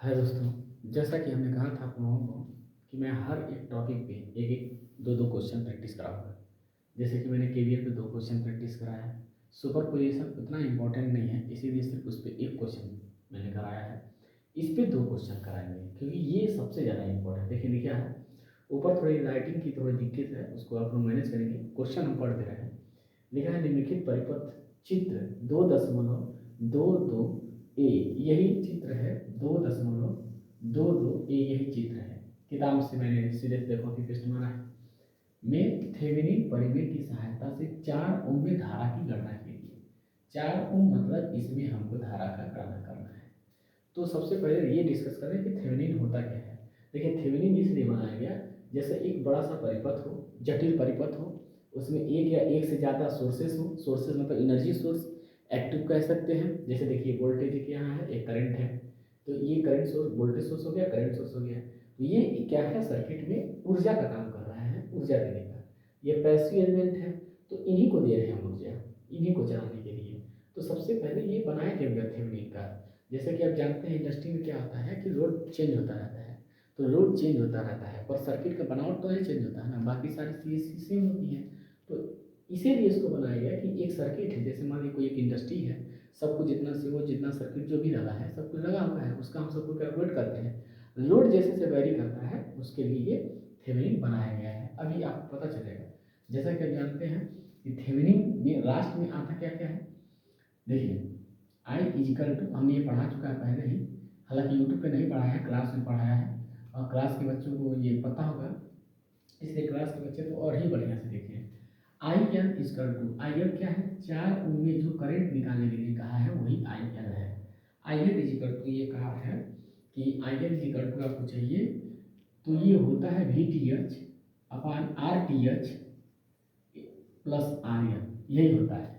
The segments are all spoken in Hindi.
हाय दोस्तों, जैसा कि हमने कहा था आप लोगों को कि मैं हर एक टॉपिक पे एक एक दो दो क्वेश्चन प्रैक्टिस कराऊंगा। जैसे कि मैंने केवीएल पे 2 क्वेश्चन प्रैक्टिस कराया है। सुपर पोजिशन उतना इम्पोर्टेंट नहीं है, इसीलिए सिर्फ उस पर 1 क्वेश्चन मैंने कराया है। इस पे 2 क्वेश्चन कराएंगे क्योंकि ये सबसे ज़्यादा इम्पोर्टेंट। देखिए लिखा है ऊपर, थोड़ी राइटिंग की थोड़ी दिक्कत है, उसको आप लोग मैनेज करेंगे। क्वेश्चन हम पढ़ दे रहे हैं। लिखा है निम्नलिखित परिपथ चित्र 2.22 ए, यही चित्र है 2.22 ए, यही चित्र है। किताब से मैंने सीधे देखो कि पेस्ट मारा है। में थेवेनिन परिमेय की सहायता से 4 ओम में धारा की गणना कीजिए। 4 ओम मतलब इसमें हमको धारा का गणना करना है। तो सबसे पहले ये डिस्कस करें कि थेवेनिन होता क्या है। देखिए थेवेनिन इसलिए बनाया गया जैसे एक बड़ा सा परिपथ हो, जटिल परिपथ हो, उसमें एक या एक से ज़्यादा सोर्सेस हो। सोर्सेस मतलब एनर्जी सोर्स, एक्टिव कह सकते हैं। जैसे देखिए वोल्टेज एक यहाँ है, एक करंट है, तो ये करंट सोर्स वोल्टेज सोर्स हो गया, करंट सोर्स हो गया। तो ये क्या है, सर्किट में ऊर्जा का काम कर रहा है, ऊर्जा देने का। ये पैसिव एलिमेंट है, तो इन्हीं को दे रहे हैं हम ऊर्जा, इन्हीं को चलाने के लिए। तो सबसे पहले ये बनाया क्यों गया थेवेनिन का। जैसे कि आप जानते हैं इंडस्ट्री में क्या होता है कि लोड चेंज होता रहता है, तो लोड चेंज होता रहता है पर सर्किट का बनावट तो नहीं चेंज होता है ना, बाकी सारी चीज़ें सेम होती हैं। तो इसीलिए इसको बनाया गया कि एक सर्किट है, जैसे मान लीजिए कोई एक इंडस्ट्री है, सब कुछ जितना से वो जितना सर्किट जो भी लगा है सब कुछ लगा हुआ है, उसका हम सबको कैलकुलेट करते हैं। लोड जैसे से वैरी करता है उसके लिए ये थेवेनिन बनाया गया है। अभी आपको पता चलेगा, जैसा कि आप जानते हैं कि थेवेनिन में लास्ट में आता क्या क्या है। देखिए आई इजिकल टू, हमने ये पढ़ा चुका है पहले ही, हालांकि यूट्यूब पे नहीं पढ़ाया है, क्लास में पढ़ाया है और क्लास के बच्चों को ये पता होगा, इसलिए क्लास के बच्चे तो और ही बढ़िया से देखें। I L is equal to, I L क्या है, 4 ओम में जो करंट निकालने के लिए कहा है वही आई एल है। आई एल इजिकल टू ये कहा है कि आई एल इजिकल टू आपको चाहिए तो ये होता है we T H upon R T H plus R L, यही होता है।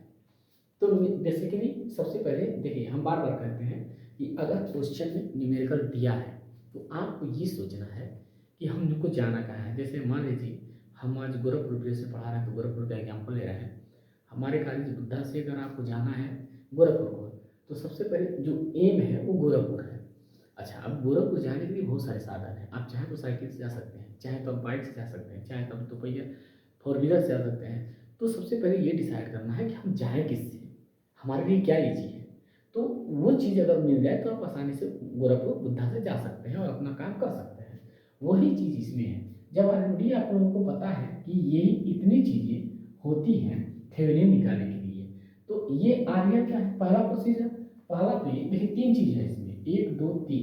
तो बेसिकली सबसे पहले देखिए, हम बार बार कहते हैं कि अगर क्वेश्चन में न्यूमेरिकल दिया है तो आपको ये सोचना है कि हमको जाना कहाँ है। जैसे मान लीजिए हम आज गोरखपुर से पढ़ा रहे हैं, तो गोरखपुर का एग्जाम्पल ले रहे हैं। हमारे कॉलेज बुद्धा से अगर आपको जाना है गोरखपुर को, तो सबसे पहले जो एम है वो गोरखपुर है। अच्छा, अब गोरखपुर जाने के लिए बहुत सारे साधन हैं। आप चाहे तो साइकिल से जा सकते हैं, चाहे तो आप बाइक से जा सकते हैं, चाहे तो आप दोपहिया 4 व्हीलर से जा सकते हैं। तो सबसे पहले ये डिसाइड करना है कि हम जाएँ किससे, हमारे लिए क्या ईजी है। तो वो चीज़ अगर मिल जाए तो आप आसानी से गोरखपुर बुद्धा से जा सकते हैं और अपना काम कर सकते हैं। वही चीज़ इसमें है। जब ऑलरेडी आप लोगों को पता है कि ये इतनी चीज़ें होती हैं थेवेनिन निकालने के लिए, तो ये आर्या क्या है, पहला प्रोसीजर। पहला तो ये देखिए 3 चीज़ है इसमें, 1 2 3।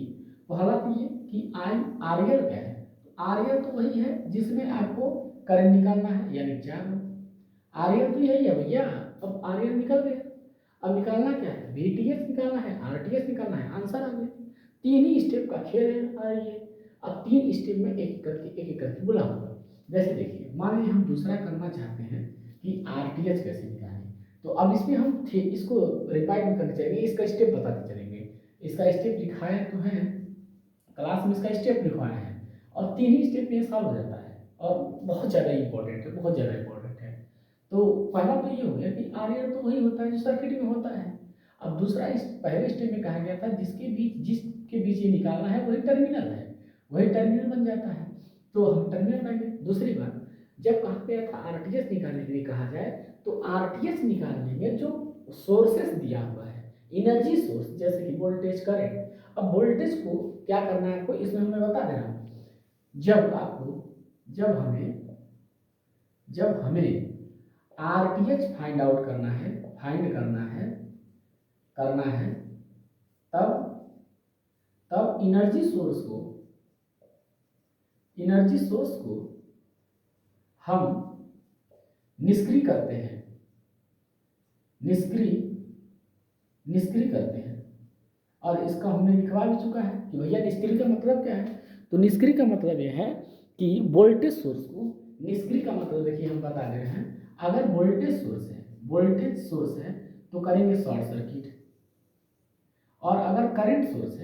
पहला तो ये कि आई आर्यल क्या है, आर्यल तो वही है जिसमें आपको करंट निकालना है, यानी 4 आर्यल तो यही है भैया। अब आर्यल निकल गया, अब निकालना क्या है, वीटीएस निकालना है, आरटीएस निकालना है, आंसर आ गया। 3 ही स्टेप का खेल है। और ये अब 3 स्टेप में एक एक करके बुलाऊंगा। जैसे देखिए मान लीजिए हम दूसरा करना चाहते हैं कि आरटीएस कैसे निकालें, तो अब इसमें हम इसको रिपाइट भी करके चलेंगे, इसका स्टेप बताते चलेंगे। इसका स्टेप दिखाया तो है क्लास में, इसका स्टेप लिखवाया है और 3 ही स्टेप में सॉल्व हो जाता है और बहुत ज़्यादा इंपॉर्टेंट है, बहुत ज़्यादा इंपॉर्टेंट है। तो पहला तो ये हो गया कि आर्यर तो वही होता है जो सर्किट में होता है। अब दूसरा, इस पहले स्टेप में कहा गया था जिसके बीच ये निकालना है वही टर्मिनल है, वही टर्मिनल बन जाता है, तो हम टर्मिनल पाएंगे। दूसरी बात, जब कहा गया था आरटीएस निकालने के लिए कहा जाए, तो आरटीएस निकालने में जो सोर्सेस दिया हुआ है, एनर्जी सोर्स, जैसे कि वोल्टेज करंट। अब वोल्टेज को क्या करना है आपको, इसमें मैं बता दे रहा हूँ। जब हमें आरटीएच फाइंड आउट करना है, तब तब एनर्जी सोर्स को हम निष्क्रिय करते हैं, निष्क्रिय करते हैं। और इसका हमने लिखवा भी चुका है कि भैया निष्क्रिय का मतलब क्या है। तो निष्क्रिय का मतलब यह है कि वोल्टेज सोर्स को, निष्क्रिय का मतलब देखिए हम बता दे रहे हैं, अगर वोल्टेज सोर्स है तो करेंगे शॉर्ट सर्किट, और अगर करंट सोर्स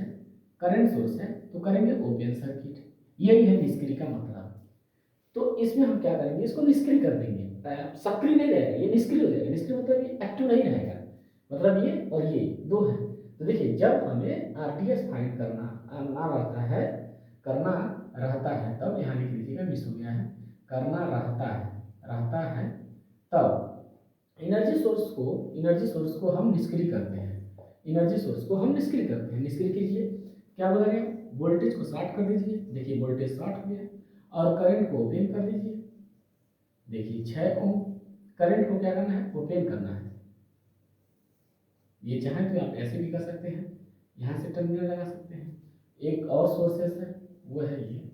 है तो करेंगे ओपन सर्किट। यही है निष्क्रिय का मतलब। तो इसमें हम क्या करेंगे, इसको निष्क्रिय कर देंगे, सक्रिय नहीं रहेगा, ये निष्क्रिय हो जाएगा। निष्क्रिय मतलब ये एक्टिव नहीं रहेगा, मतलब ये और ये 2 है। तो देखिए जब हमें आरटीएस फाइंड करना रहता है तब यहाँ लिख लीजिएगा, मिस हो गया है, करना रहता है तब एनर्जी सोर्स को हम निष्क्रिय करते हैं। निष्क्रिय कीजिए, क्या बोला गया, वोल्टेज को शॉर्ट कर दीजिए। देखिए वोल्टेज शॉर्ट हो गया और करंट को ओपन कर दीजिए। देखिए 6 ओम करंट को क्या करना है, ओपन करना है। ये चाहे तो आप ऐसे भी कर सकते हैं, यहाँ से टर्मिनल लगा सकते हैं। एक और सोर्सेस है, वो है ये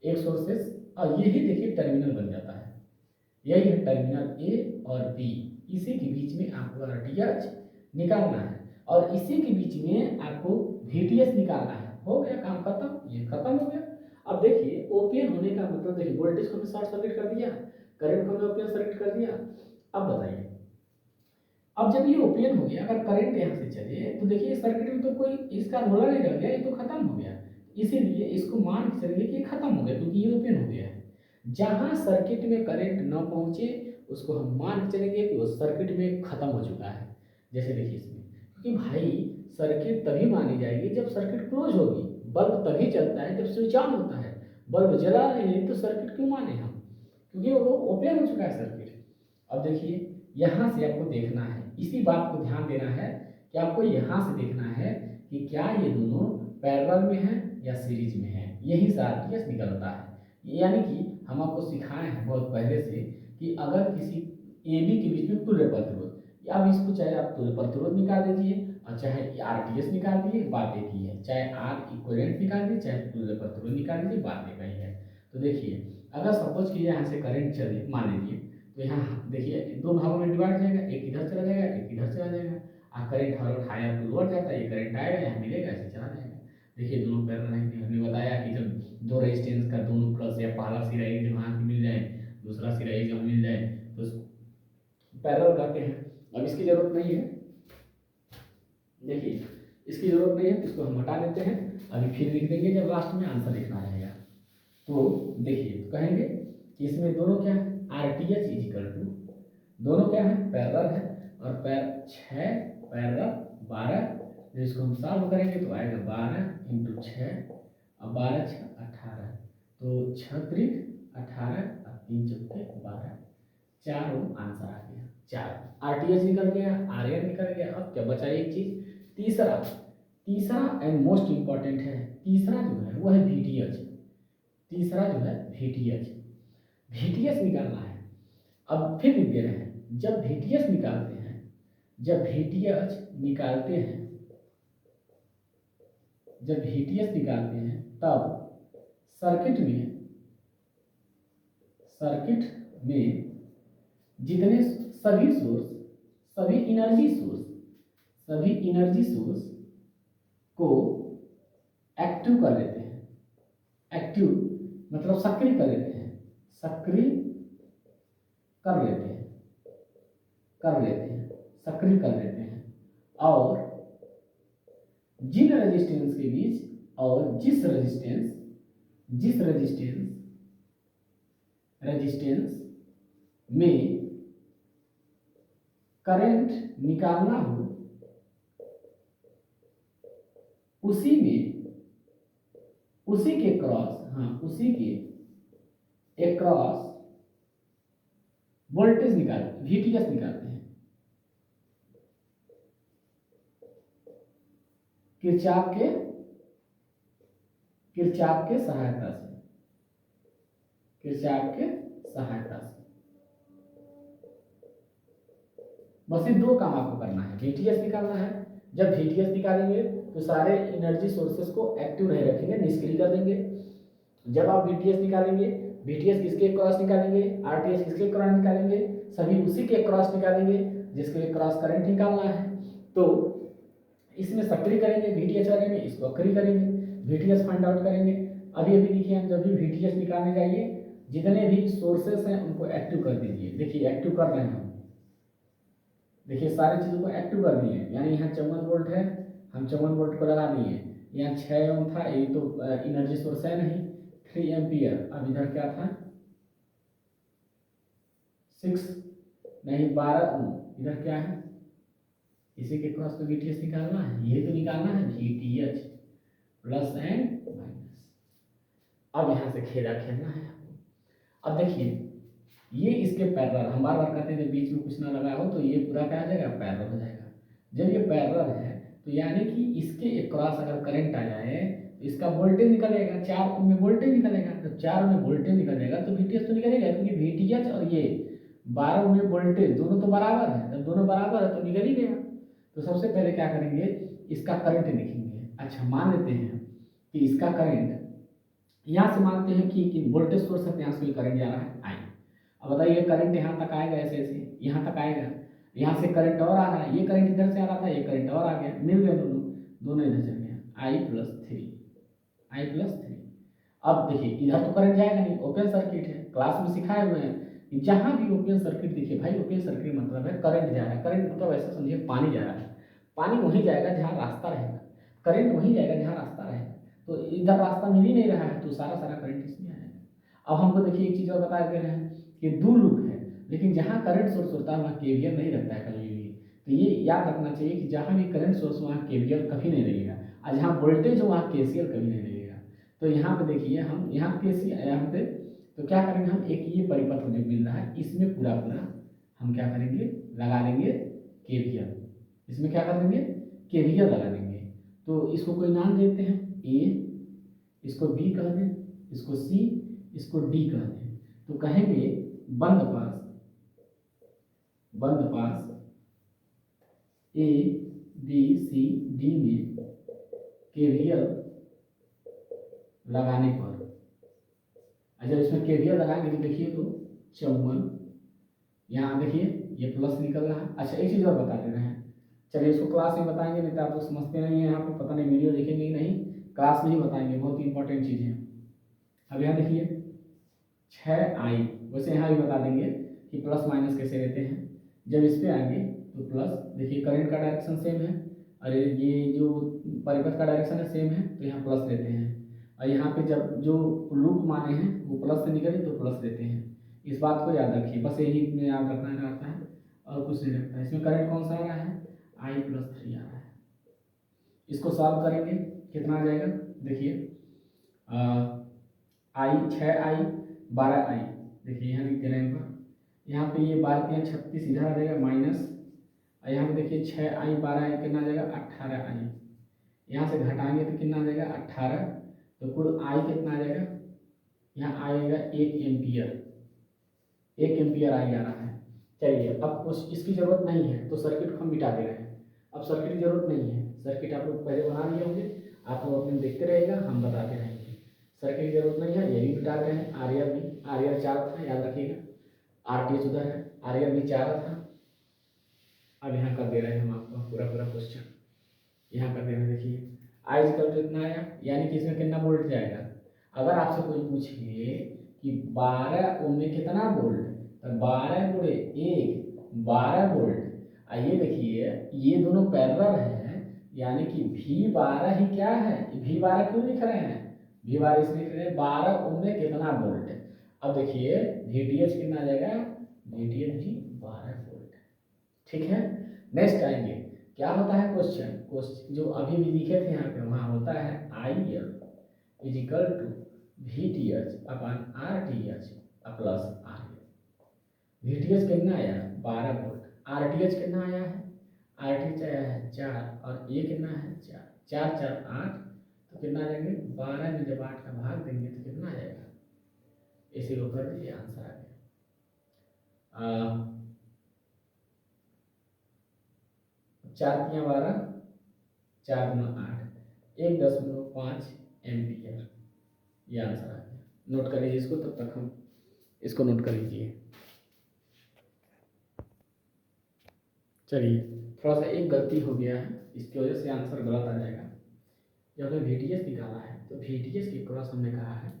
एक सोर्सेस, और यही देखिए टर्मिनल बन जाता है। यही है टर्मिनल ए और बी, इसी के बीच में आपको आरटीएच निकालना है और इसी के बीच में आपको वीटीएस निकालना है। हो गया काम खत्म, ये खत्म हो गया। अब देखिए ओपन होने का मतलब, देखिए वोल्टेज को हमने शॉर्ट सर्किट कर दिया, करंट को हमने ओपन सर्किट कर दिया। अब बताइए, अब जब ये ओपन हो गया, अगर करंट यहाँ से चले तो देखिए सर्किट में तो कोई इसका रोला नहीं रह गया, ये तो खत्म हो गया। इसीलिए इसको मान के चलिए कि ये खत्म हो गया क्योंकि ये ओपन हो गया है। जहाँ सर्किट में करंट न पहुँचे उसको हम मान के चलेंगे कि वो सर्किट में खत्म हो चुका है। जैसे देखिए इसमें, क्योंकि भाई सर्किट तभी मानी जाएगी जब सर्किट क्लोज होगी। बल्ब तभी चलता है जब स्विच ऑन होता है। बल्ब जला नहीं है तो सर्किट क्यों माने हम, क्योंकि वो ओपन हो चुका है सर्किट। अब देखिए यहाँ से आपको देखना है, इसी बात को ध्यान देना है कि आपको यहाँ से देखना है कि क्या ये दोनों पैरेलल में है या सीरीज में है। यही से आरटीएस निकलता है। यानी कि हम आपको सिखाए हैं बहुत पहले से कि अगर किसी ए बी के बीच में तुल्य प्रतिरोध, अब इसको चाहे आप तुल्य प्रतिरोध निकाल दीजिए और चाहे आरटीएस निकाल दीजिए, बात एक ही है। चाहे आर इक्विवेलेंट निकाल दीजिए, चाहे तुल्य प्रतिरोध निकाल दीजिए, बात एक ही है। तो देखिए अगर सपोज कीजिए यहाँ से करंट चले, मान लीजिए, तो यहाँ देखिए दो भागों में डिवाइड जाएगा, एक इधर चला जाएगा, एक इधर चला जाएगा। करंट हर हायर टू लोअर जाता है, ये करंट आएगा यहाँ मिलेगा, ऐसे चला जाएगा। देखिए दोनों पैरेलल हैं। हमने बताया कि जब दो रेजिस्टेंस का दोनों प्लस या पहला सिरा एक जब यहाँ मिल जाए, दूसरा सिरा एक जब मिल जाए तो पैरेलल कहते हैं। अब इसकी जरूरत नहीं है, देखिए इसकी जरूरत नहीं है तो इसको हम हटा देते हैं। अभी फिर लिख देंगे जब लास्ट में आंसर लिखना रहेगा। तो देखिए तो कहेंगे कि इसमें दोनों क्या है, RTH इजिकल टू, दोनों क्या है, पैरेलल है और 6 पैरेलल 12, जिसको हम सॉल्व करेंगे तो आएगा 12 इंटू 6 और 12 6 18, तो 6 त्रिक 18 और 3 चौके 12, 4 आंसर आ गया। 4 RTH निकल गया, RN निकल गया। अब क्या बचा एक चीज, तीसरा एंड मोस्ट इंपॉर्टेंट है, तीसरा जो है वो है VTH। तीसरा जो है VTH निकालना है। अब फिर लिख दे रहे हैं, जब VTH निकालते हैं तब सर्किट में जितने सभी एनर्जी सोर्स को एक्टिव कर लेते हैं। एक्टिव मतलब सक्रिय कर लेते हैं, सक्रिय कर लेते हैं और जिन रेजिस्टेंस के बीच और जिस रेजिस्टेंस में करंट निकालना हो उसी के क्रॉस वोल्टेज VTH निकालते हैं। किरचॉफ के सहायता से बस ये दो काम आपको करना है, VTH निकालना है। जब VTH निकालेंगे तो सारे एनर्जी सोर्सेस को एक्टिव नहीं रखेंगे, निष्क्रिय कर देंगे। जब आप VTH निकालेंगे, VTH किसके क्रॉस निकालेंगे, RTH किसके क्रॉस निकालेंगे, सभी उसी के क्रॉस निकालेंगे जिसके क्रॉस करंट निकालना है। तो इसमें सक्रिय करेंगे VTH वाले में, इसको अक्रिय करेंगे, VTH फाइंड आउट करेंगे। अभी देखिए हम जब भी VTH निकालने जाइए, जितने भी सोर्सेस हैं उनको एक्टिव कर दीजिए। देखिए एक्टिव कर रहे हैं हम, देखिए सारी चीज़ों को एक्टिव कर दिए। यानी यहाँ 54 वोल्ट है, हम 54 वोल्ट को लगा दिए। यहाँ 6 ओम था, ये तो एनर्जी सोर्स है नहीं, 3 एम्पियर। अब इधर क्या था, 6 नहीं 12 ओम, इधर क्या है इसी के क्रॉस पे VTH निकालना है, ये तो निकालना है VTH प्लस एंड माइनस। अब यहाँ से खेला खेलना है आपको। अब देखिए ये इसके पैरेलल, हम बार बार कहते हैं जब बीच में कुछ ना लगा हो तो ये पूरा क्या हो जाएगा, पैरेलल हो जाएगा। जब ये पैरेलल है तो यानी कि इसके क्रॉस अगर करंट आ जाए तो इसका वोल्टेज निकलेगा, 4 ओम में वोल्टेज निकलेगा। जब 4 ओम में वोल्टेज निकलेगा तो VTH तो निकलेगा, क्योंकि VTH और ये 12 ओम में वोल्टेज दोनों तो बराबर है। जब दोनों बराबर है तो निकल ही गया। तो सबसे पहले क्या करेंगे, इसका करंट लिखेंगे। अच्छा मान लेते हैं कि इसका करंट यहाँ से मानते हैं कि वोल्टेज सोर्स है, यहाँ से करंट जा रहा है आई। अब बताइए करंट यहाँ तक आएगा, ऐसे ऐसे यहाँ तक आएगा, यहाँ से करंट और आ रहा है, ये करंट इधर से आ रहा था, ये करंट और आ गया, मिल गए दोनों, दोनों इधर चल गया I+3। अब देखिए इधर तो करंट जाएगा नहीं, ओपन सर्किट है, क्लास में सिखाए हुए हैं जहाँ भी ओपन सर्किट दिखे भाई, ओपन सर्किट मतलब है करंट जा रहा है। करंट मतलब ऐसा समझिए पानी जा रहा है, पानी वहीं जाएगा जहाँ रास्ता रहेगा, करंट वहीं जाएगा जहाँ रास्ता रहेगा। तो इधर रास्ता मिल ही नहीं रहा है तो सारा करंट इसमें आएगा। अब हमको देखिए एक चीज़ और बता दे रहे हैं कि 2 लूप है, लेकिन जहाँ करंट सोर्स होता है वहाँ KVL नहीं लगता है कभी भी। तो ये याद रखना चाहिए कि जहाँ भी करंट सोर्स वहाँ KVL कभी नहीं लगेगा, और जहाँ वोल्टेज हो वहाँ KCL कभी नहीं लगेगा। तो यहाँ पे देखिए हम यहाँ KCL यहाँ पे तो क्या करेंगे, हम एक ये परिपथ मुझे मिल रहा है, इसमें पूरा हम क्या करेंगे, लगा देंगे KVL। इसमें क्या कर देंगे, KVL लगा देंगे। तो इसको कोई नाम देते हैं A, इसको B कह दें, इसको C, इसको D कह दें। तो कहेंगे बंद पास A B C D में KVL लगाने पर, जब इसमें KVL लगाएंगे तो देखिए तो 54, यहाँ देखिए ये प्लस निकल रहा है। अच्छा एक चीज़ और बता दे रहे हैं, चलिए इसको क्लास में बताएंगे, नहीं तो आप लोग समझते नहीं है, यहाँ पे पता नहीं वीडियो देखेंगे नहीं, क्लास में ही बताएंगे, बहुत ही इंपॉर्टेंट चीज़ है। अब यहाँ देखिए 6I, वैसे यहाँ भी बता देंगे कि प्लस माइनस कैसे लेते हैं। जब इस पे आएंगे तो प्लस, देखिए करंट का डायरेक्शन सेम है, अरे ये जो परिपथ का डायरेक्शन है सेम है, तो यहाँ प्लस लेते हैं। और यहाँ पे जब जो लूप माने हैं वो प्लस से निकले तो प्लस लेते हैं। इस बात को याद रखिए, बस यही याद रखना रहता है और कुछ नहीं लगता है। इसमें करंट कौन सा आ रहा है, I+3 आ रहा है। इसको सॉल्व करेंगे कितना आ जाएगा, देखिए 6I 12I, देखिए यहाँ लिख दे रहे हैं, यहाँ पे ये 12×36 इधर आ जाएगा माइनस, और यहाँ पे देखिए 6I 12I कितना आ जाएगा 18I, यहाँ से घटाएंगे तो कितना आ जाएगा 18, तो कुल I कितना आ जाएगा, यहाँ आएगा 1 एम्पियर, 1 एम्पियर I आ रहा है। चलिए अब कुछ इसकी ज़रूरत नहीं है तो सर्किट को हम मिटा दे रहे हैं। अब सर्किट की ज़रूरत नहीं है, सर्किट आप लोग पहले बना लिए होंगे, आप लोग अपने देखते रहेगा, हम बताते रहेंगे। सर्किट की ज़रूरत नहीं है, ये भी मिटा रहे हैं। आर 4 था, याद रखिएगा, RTH उधर है, RL भी 4 था। अब यहाँ कर दे रहे हैं हम आपको पूरा क्वेश्चन, यहाँ कर दे रहे हैं। देखिए I इतना आया, यानी कि इसमें कितना वोल्ट जाएगा। अगर आपसे कोई पूछे कि 12 ओम में कितना वोल्ट, तो 12 गुणे 1 12 वोल्ट। आइए देखिए ये दोनों पैरेलल है, यानी कि V12 ही क्या है, V12 क्यों लिख रहे हैं, V12 इसलिए लिख रहे हैं 12 ओम में कितना वोल्ट। अब देखिए VTH कितना आ जाएगा, VTH भी 12 वोल्ट। ठीक है, नेक्स्ट आएंगे, क्या होता है क्वेश्चन जो अभी भी लिखे थे यहाँ पे, वहाँ होता है IL = VTH/RTH plus RL। VTH कितना आया 12 वोल्ट, RTH कितना आया है, RTH आया है 4 और ये कितना है 4, 4 4 8, तो कितना आ जाएंगे 12 में जब 8 का भाग देंगे तो कितना आ जाएगा, इसी को कर दीजिए, आंसर आ गया। 4 × 12 4 × 8 1.5 एम्पियर, ये आंसर आ गया। नोट कर लीजिए इसको, तब तक हम इसको नोट कर लीजिए। चलिए थोड़ा सा एक गलती हो गया है, इसकी वजह से आंसर गलत आ जाएगा। जब हमने VTH निकाला है तो VTH के क्रॉस हमने कहा है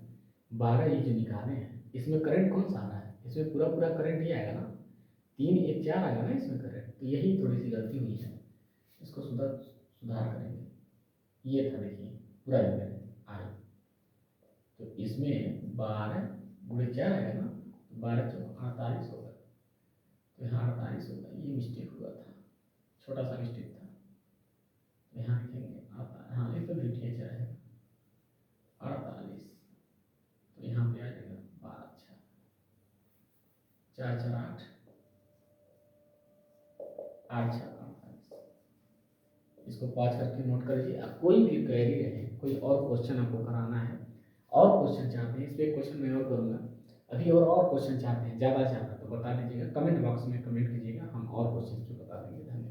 12, ये जो निकाले हैं इसमें करंट कौन सा आ रहा है, इसमें पूरा करंट ही आएगा ना, 3 1 4 आएगा ना इसमें करंट, तो यही थोड़ी सी गलती हुई है, इसको सुधार करेंगे। ये था देखिए पूरा I, तो इसमें 12 गुणे 4 आएगा ना, 12 × 4 48 होगा, तो यहाँ 48 होगा, ये मिस्टेक हुआ था, छोटा सा मिस्टेक था। तो यहाँ लिखेंगे हाँ इस पर भी ठीक रहेगा 48, तो यहाँ पे आ जाएगा 12 4 4 8 8 6 48। इसको 5 करके नोट कर लीजिए। अब कोई भी क्वेरी रहे, कोई और क्वेश्चन आपको कराना है, और क्वेश्चन चाहते हैं, इस पर क्वेश्चन मैं और करूँगा अभी, और क्वेश्चन चाहते हैं ज़्यादा तो बता दीजिएगा, कमेंट बॉक्स में कमेंट कीजिएगा, हम और क्वेश्चन को बता देंगे। धन्यवाद।